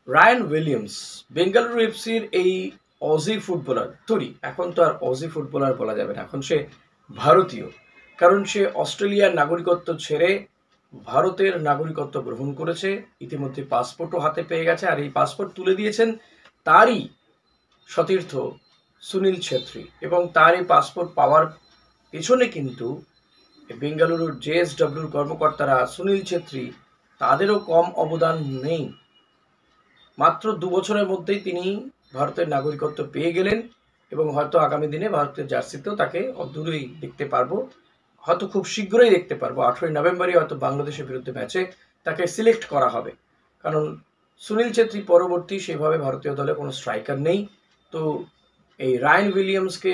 Ryan Williams Bengaluru এফসির এই Aussie footballer এখন তো আর অজি ফুটবলার বলা যাবে না, এখন সে ভারতীয়। কারণ সে অস্ট্রেলিয়ার নাগরিকত্ব ছেড়ে ভারতের নাগরিকত্ব গ্রহণ করেছে, ইতিমধ্যে পাসপোর্টও হাতে পেয়ে গেছে, আর এই পাসপোর্ট তুলে দিয়েছেন তারই সতীর্থ সুনীল ছেত্রী। এবং তার এই পাসপোর্ট পাওয়ার পেছনে কিন্তু বেঙ্গালুরুর জেএসডব্লিউর কর্মকর্তারা, সুনীল ছেত্রী, তাদেরও কম অবদান নেই। মাত্র ২ বছরের মধ্যেই তিনি ভারতের নাগরিকত্ব পেয়ে গেলেন এবং হয়তো আগামী দিনে ভারতের জার্সিতেও তাকে অদূরেই দেখতে পারবো, হয়তো খুব শীঘ্রই দেখতে পারবো। 18ই নভেম্বরই হয়তো বাংলাদেশের বিরুদ্ধে ম্যাচে তাকে সিলেক্ট করা হবে, কারণ সুনীল ছেত্রী পরবর্তী সেভাবে ভারতীয় দলে কোনো স্ট্রাইকার নেই। তো এই রায়ান উইলিয়ামসকে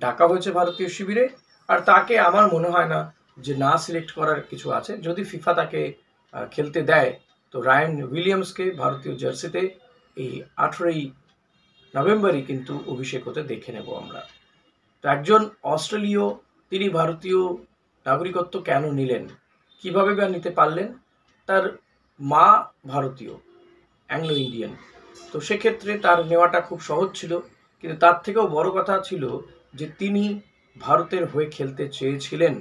ডাকা হয়েছে ভারতীয় শিবিরে, আর তাকে আমার মনে হয় না যে না সিলেক্ট করার কিছু আছে। যদি ফিফা তাকে খেলতে দেয়, তো রায়ান উইলিয়ামসকে ভারতীয় জার্সিতে এই 18ই নভেম্বরই কিন্তু অভিষেক হতে দেখে নেব আমরা। তো একজন অস্ট্রেলীয়, তিনি ভারতীয় নাগরিকত্ব কেন নিলেন, কিভাবে বা নিতে পারলেন? তার মা ভারতীয়, অ্যাংলো ইন্ডিয়ান, তো সেক্ষেত্রে তার নেওয়াটা খুব সহজ ছিল। কিন্তু তার থেকেও বড় কথা ছিল যে তিনি ভারতের হয়ে খেলতে চেয়েছিলেন।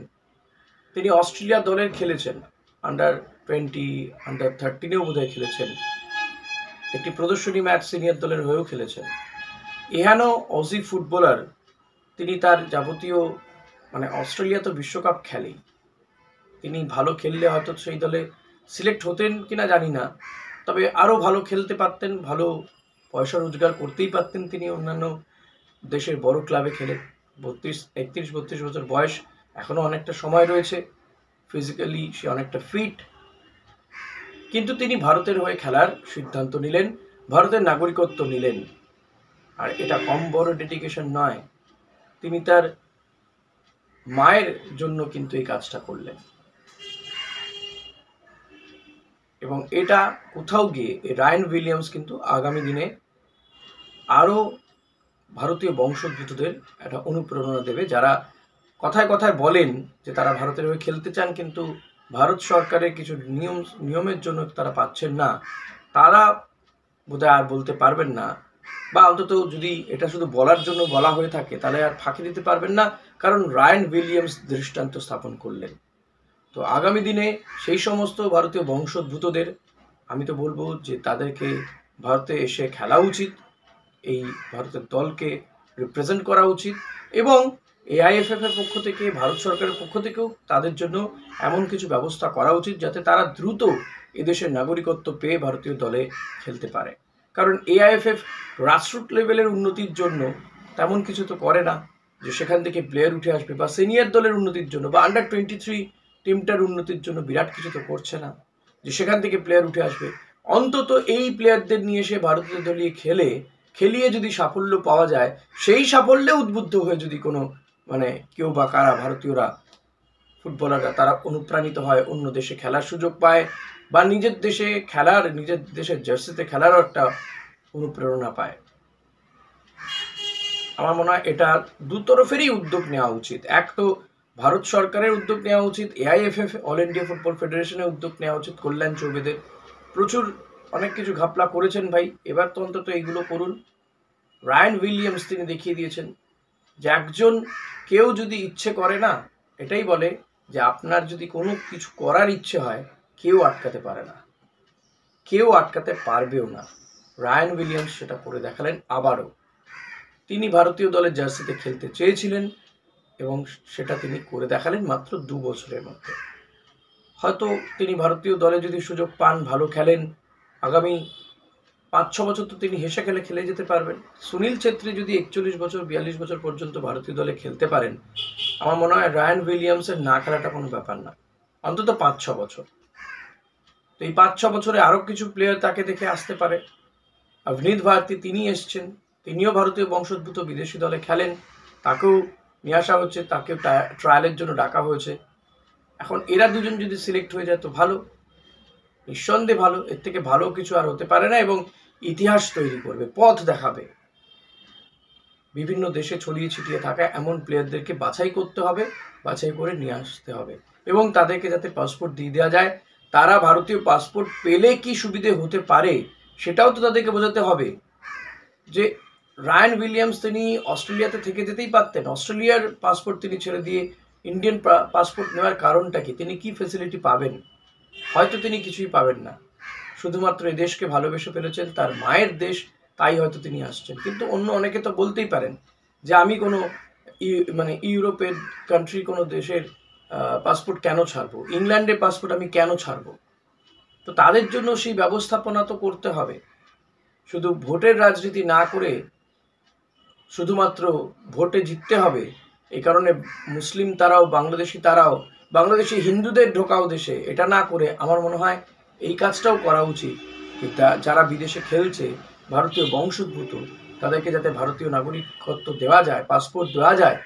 তিনি অস্ট্রেলিয়া দলের খেলেছেন, আন্ডার-20, আন্ডার-13-এও বোধহয় খেলেছেন, একটি প্রদর্শনী ম্যাচ সিনিয়র দলের হয়েও খেলেছেন। এহেন অজি ফুটবলার, তিনি তার যাবতীয় অস্ট্রেলিয়া তো বিশ্বকাপ খেলেই, তিনি ভালো খেললে হয়তো সেই দলে সিলেক্ট হতেন কিনা জানি না, তবে আরও ভালো খেলতে পারতেন, ভালো পয়সা রোজগার করতেই পারতেন তিনি অন্যান্য দেশের বড় ক্লাবে খেলে। 31-32 বছর বয়স, এখনও অনেকটা সময় রয়েছে, ফিজিক্যালি সে অনেকটা ফিট। কিন্তু তিনি ভারতের হয়ে খেলার সিদ্ধান্ত নিলেন, ভারতের নাগরিকত্ব নিলেন, আর এটা কম বড় ডেডিকেশন নয়। তিনি তার মায়ের জন্য কিন্তু এই কাজটা করলেন, এবং এটা কোথাও গিয়ে রায়ান উইলিয়ামস কিন্তু আগামী দিনে আরও ভারতীয় বংশোদ্ভূতদের একটা অনুপ্রেরণা দেবে, যারা কথায় কথায় বলেন যে তারা ভারতের হয়ে খেলতে চান, কিন্তু ভারত সরকারের কিছু নিয়মের জন্য তারা পাচ্ছেন না। তারা বোধহয় আর বলতে পারবেন না, বা অন্তত যদি এটা শুধু বলার জন্য বলা হয়ে থাকে তাহলে আর ফাঁকি দিতে পারবেন না, কারণ রায়ান উইলিয়ামস দৃষ্টান্ত স্থাপন করলেন। তো আগামী দিনে সেই সমস্ত ভারতীয় বংশোদ্ভূতদের আমি তো বলবো যে তাদেরকে ভারতে এসে খেলা উচিত, এই ভারতের দলকে রিপ্রেজেন্ট করা উচিত, এবং এআইএফএফ এর পক্ষ থেকে, ভারত সরকারের পক্ষ থেকেও তাদের জন্য এমন কিছু ব্যবস্থা করা উচিত যাতে তারা দ্রুত এদেশের নাগরিকত্ব পেয়ে ভারতীয় দলে খেলতে পারে। কারণ এআইএফএফ গ্রাসরুট লেভেলের উন্নতির জন্য তেমন কিছু তো করে না, যে সেখান থেকে প্লেয়ার উঠে আসবে, বা সিনিয়র দলের উন্নতির জন্য, বা আন্ডার-23 টিমটার উন্নতির জন্য বিরাট কিছু তো করছে না যে সেখান থেকে প্লেয়ার উঠে আসবে। অন্তত এই প্লেয়ারদের নিয়ে এসে ভারতীয় দলে খেলিয়ে যদি সাফল্য পাওয়া যায়, সেই সাফল্যে উদ্বুদ্ধ হয়ে যদি কোনো কেউ বা কারা ভারতীয়রা ফুটবলাররা তারা অনুপ্রাণিত হয়, অন্য দেশে খেলার সুযোগ পায়, বা নিজের দেশে খেলার, নিজের দেশের জার্সিতে খেলারও একটা অনুপ্রেরণা পায়। আমার মনে হয় এটা দুতরফেরই উদ্যোগ নেওয়া উচিত। এক তো ভারত সরকারের উদ্যোগ নেওয়া উচিত, এআইএফএফ, অল ইন্ডিয়া ফুটবল ফেডারেশনের উদ্যোগ নেওয়া উচিত, কল্যাণ চৌবেদের প্রচুর অনেক কিছু ঘাপলা করেছেন ভাই, এবার তো অন্তত এইগুলো করুন। রায়ান উইলিয়ামস তিনি দেখিয়ে দিয়েছেন যে একজন কেউ যদি ইচ্ছে করে না, এটাই বলে যে আপনার যদি কোনো কিছু করার ইচ্ছে হয়, কেউ আটকাতে পারে না, কেউ আটকাতে পারবেও না। রায়ান উইলিয়ামস সেটা করে দেখালেন আবারও। তিনি ভারতীয় দলের জার্সিতে খেলতে চেয়েছিলেন এবং সেটা তিনি করে দেখালেন মাত্র 2 বছরের মধ্যে। হয়তো তিনি ভারতীয় দলে যদি সুযোগ পান, ভালো খেলেন, আগামী 5-6 বছর তো তিনি হেসে খেলে যেতে পারবেন। সুনীল ছেত্রী যদি 41 বছর 42 বছর পর্যন্ত ভারতীয় দলে খেলতে পারেন, আমার মনে হয় রায়ান উইলিয়ামসের না খেলাটা কোনো ব্যাপার না, অন্তত 5-6 বছর। তো এই 5-6 বছরে আরও কিছু প্লেয়ার তাকে দেখে আসতে পারে। অভিনীত ভারতী তিনি এসছেন, তিনিও ভারতীয় বংশোদ্ভূত, বিদেশি দলে খেলেন, তাকেও নিয়ে আসা হচ্ছে, তাকে ট্রায়ালের জন্য ডাকা হয়েছে। এখন এরা দুজন যদি সিলেক্ট হয়ে যায় তো ভালো, নিঃসন্দেহে ভালো, এর থেকে ভালো কিছু আর হতে পারে না, এবং ইতিহাস তৈরি করবে, পথ দেখাবে। বিভিন্ন দেশে ছড়িয়ে ছিটিয়ে থাকা এমন প্লেয়ারদেরকে বাছাই করতে হবে, বাছাই করে নিয়ে আসতে হবে, এবং তাদেরকে যাতে পাসপোর্ট দিয়ে দেওয়া যায়। তারা ভারতীয় পাসপোর্ট পেলে কি সুবিধে হতে পারে সেটাও তো তাদেরকে বোঝাতে হবে যে রায়ান উইলিয়ামস তিনি অস্ট্রেলিয়াতে থেকে যেতেই পারতেন। অস্ট্রেলিয়ার পাসপোর্ট তিনি ছেড়ে দিয়ে ইন্ডিয়ান পাসপোর্ট নেওয়ার কারণটা কি? তিনি কি ফেসিলিটি পাবেন? হয়তো তিনি কিছুই পাবেন না, শুধুমাত্র এই দেশকে ভালোবেসে ফেলেছেন, তার মায়ের দেশ, তাই হয়তো তিনি আসছেন। কিন্তু অন্য অনেকে তো বলতেই পারেন যে আমি কোনো মানে ইউরোপের কান্ট্রি কোনো দেশের পাসপোর্ট কেন ছাড়বো, ইংল্যান্ডের পাসপোর্ট আমি কেন ছাড়বো? তো তাদের জন্য সেই ব্যবস্থাপনা তো করতে হবে। শুধু ভোটের রাজনীতি না করে শুধুমাত্র ভোটে জিততে হবে এই কারণে মুসলিম তারাও বাংলাদেশি হিন্দুদের ঢোকাও দেশে, এটা না করে আমার মনে হয় এই কাজটাও করা উচিত। যারা বিদেশে খেলছে ভারতীয় বংশোদ্ভূত, তাদেরকে যাতে ভারতীয় নাগরিকত্ব দেওয়া যায়, পাসপোর্ট দেওয়া যায়,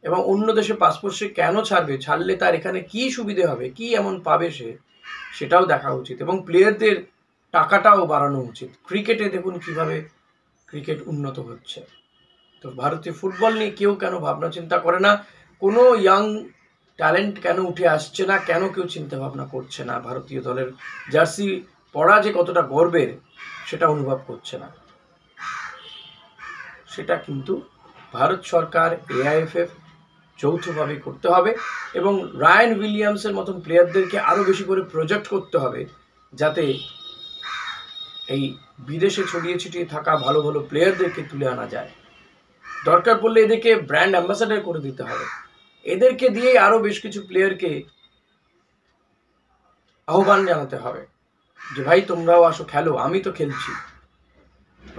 এবং অন্য দেশে পাসপোর্ট সে কেন ছাড়বে, ছাড়লে তার এখানে কি সুবিধে হবে, কি এমন পাবে সেটাও দেখা উচিত। এবং প্লেয়ারদের টাকাটাও বাড়ানো উচিত। ক্রিকেটে দেখুন কিভাবে ক্রিকেট উন্নত হচ্ছে। তো ভারতীয় ফুটবল নিয়ে কেউ কেন ভাবনা চিন্তা করে না? কোনো ইয়াং ট্যালেন্ট কেন উঠে আসছে না? কেন কেউ চিন্তা ভাবনা করছে না? ভারতীয় দলের জার্সি পরা যে কতটা গর্বের সেটা অনুভব করছে না। সেটা কিন্তু ভারত সরকার, এআইএফএফ যৌথভাবে করতে হবে এবং রায়ান উইলিয়ামসের মতন প্লেয়ারদেরকে আরও বেশি করে প্রজেক্ট করতে হবে, যাতে এই বিদেশে ছড়িয়ে ছিটিয়ে থাকা ভালো ভালো প্লেয়ারদেরকে তুলে আনা যায়। দরকার পড়লে এদেরকে ব্র্যান্ড অ্যাম্বাসাডার করে দিতে হবে। এদেরকে দিয়েই আরো বেশ কিছু প্লেয়ারকে আহ্বান জানাতে হবে যে ভাই তোমরাও আসো, খেলো, আমি তো খেলছি।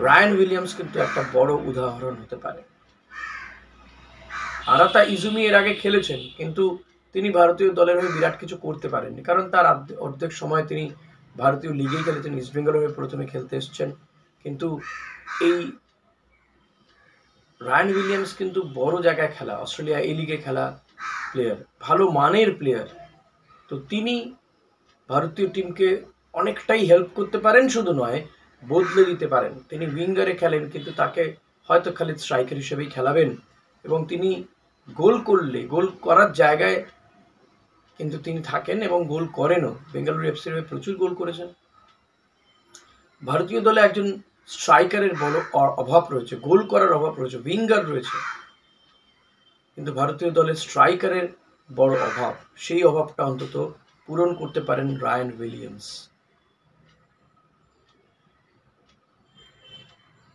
রায়ান উইলিয়ামস কিন্তু একটা বড় উদাহরণ হতে পারে। আরাতা ইজুমি এর আগে খেলেছেন, কিন্তু তিনি ভারতীয় দলের হয়ে বিরাট কিছু করতে পারেননি, কারণ তার অর্ধেক সময় তিনি ভারতীয় লিগেই খেলেছেন। ইস্ট বেঙ্গলের হয়ে প্রথমে খেলতে এসছেন, কিন্তু এই রায়ান উইলিয়ামস কিন্তু বড় জায়গায় খেলা, অস্ট্রেলিয়া এই লিগে খেলা প্লেয়ার, ভালো মানের প্লেয়ার। তো তিনি ভারতীয় টিমকে অনেকটাই হেল্প করতে পারেন, শুধু নয় বদলে দিতে পারেন। তিনি উইঙ্গারে খেলেন, কিন্তু তাকে হয়তো খালি স্ট্রাইকার হিসেবেই খেলাবেন, এবং তিনি গোল করলে গোল করার জায়গায় কিন্তু তিনি থাকেন এবং গোল করেনও। বেঙ্গালুরু এফসির হয়ে প্রচুর গোল করেছেন। ভারতীয় দলে একজন স্ট্রাইকারের বড় অভাব রয়েছে, গোল করার অভাব রয়েছে, উইঙ্গার রয়েছে, কিন্তু ভারতীয় দলের স্ট্রাইকারের বড় অভাব। সেই অভাবটা অন্তত পূরণ করতে পারেন রায়ান উইলিয়ামস।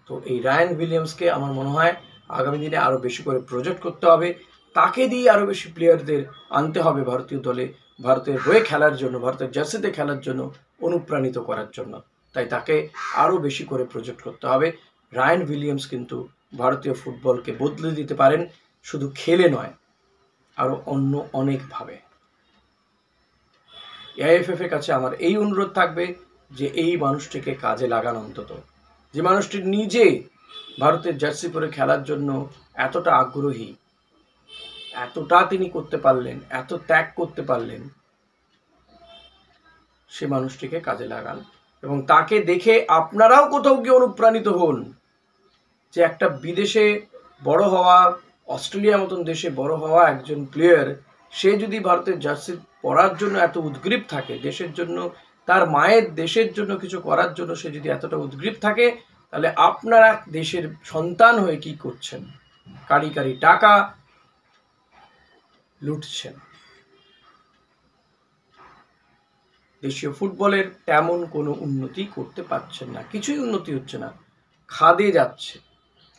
তো এই রায়ান উইলিয়ামসকে আমার মনে হয় আগামী দিনে আরো বেশি করে প্রজেক্ট করতে হবে, তাকে দিয়ে আরো বেশি প্লেয়ারদের আনতে হবে ভারতীয় দলে, ভারতের হয়ে খেলার জন্য, ভারতের জার্সিতে খেলার জন্য অনুপ্রাণিত করার জন্য। তাই তাকে আরো বেশি করে প্রজেক্ট করতে হবে। রায়ান উইলিয়ামস কিন্তু ভারতীয় ফুটবলকে বদলে দিতে পারেন, শুধু খেলে নয়, আরো অন্য অনেকভাবে। এআইএফএফ এর কাছে আমার এই অনুরোধ থাকবে যে এই মানুষটিকে কাজে লাগান, অন্তত যে মানুষটি নিজে ভারতের জার্সি পরে খেলার জন্য এতটা আগ্রহী, এতটা তিনি করতে পারলেন, এত ত্যাগ করতে পারলেন, সে মানুষটিকে কাজে লাগান এবং তাকে দেখে আপনারাও কোথাও গিয়ে অনুপ্রাণিত হন যে একটা বিদেশে বড় হওয়া, অস্ট্রেলিয়ার মতন দেশে বড় হওয়া একজন প্লেয়ার, সে যদি ভারতের জার্সি পরার জন্য এত উদগ্রীব থাকে, দেশের জন্য, তার মায়ের দেশের জন্য কিছু করার জন্য সে যদি এতটা উদগ্রীব থাকে, তাহলে আপনারা দেশের সন্তান হয়ে কি করছেন? কারি কারি টাকা লুটছেন। দেশীয় ফুটবলের তেমন কোনো উন্নতি করতে পারছেন না, কিছুই উন্নতি হচ্ছে না, খাদে যাচ্ছে,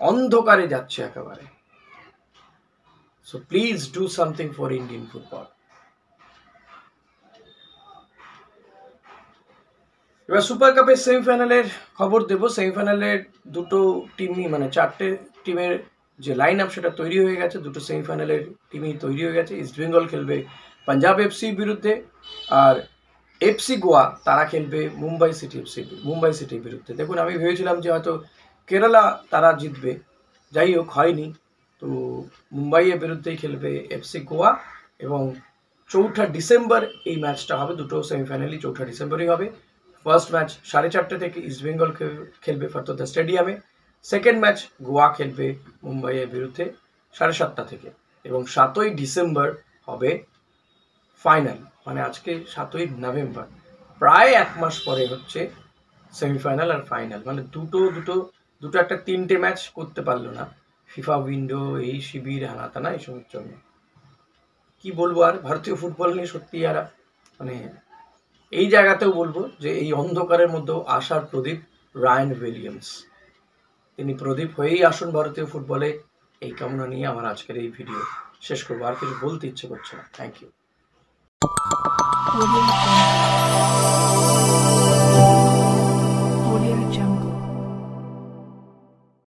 অন্ধকারে যাচ্ছে একেবারে। So please do something for Indian football. এবার সুপার কাপের সেমিফাইনালের খবর দেব। সেমিফাইনালের দুটো টিমই, মানে 4টে টিমের যে লাইন আপ সেটা তৈরি হয়ে গেছে, দুটো সেমিফাইনালের টিমই তৈরি হয়ে গেছে। ইস্ট বেঙ্গল খেলবে পাঞ্জাব এফসির বিরুদ্ধে, আর এফসি গোয়া তারা খেলবে মুম্বাই সিটির বিরুদ্ধে। দেখুন, আমি ভেবেছিলাম যে হয়তো কেরালা তারা জিতবে, যাই হোক হয়নি। তো মুম্বাইয়ের বিরুদ্ধেই খেলবে এফসি গোয়া, এবং 4ঠা ডিসেম্বর এই ম্যাচটা হবে। দুটো সেমিফাইনালই 4ঠা ডিসেম্বরই হবে। ফার্স্ট ম্যাচ 4:30 থেকে ইস্ট বেঙ্গল খেলবে ফরতোদা স্টেডিয়ামে। সেকেন্ড ম্যাচ গোয়া খেলবে মুম্বাইয়ের বিরুদ্ধে 7:30 থেকে, এবং 7ই ডিসেম্বর হবে ফাইনাল। মানে আজকে 7ই নভেম্বর, প্রায় 1 মাস পরে হচ্ছে সেমিফাইনাল আর ফাইনাল, মানে দুটো দুটো দুটো একটা 3টে ম্যাচ করতে পারলো না। ফিফা উইন্ডো, এই শিবির, হানাতানা এইসবের জন্য। কি বলবো আর, ভারতীয় ফুটবল নিয়ে সত্যি আর মানে এই জায়গাতেও বলবো যে এই অন্ধকারের মধ্যেও আশার প্রদীপ রায়ান উইলিয়ামস, তিনি প্রদীপ হয়েই আসুন ভারতীয় ফুটবলে, এই কামনা নিয়ে আমার আজকের এই ভিডিও শেষ করবো। আর কিছু বলতে ইচ্ছে করছে না। Thank you.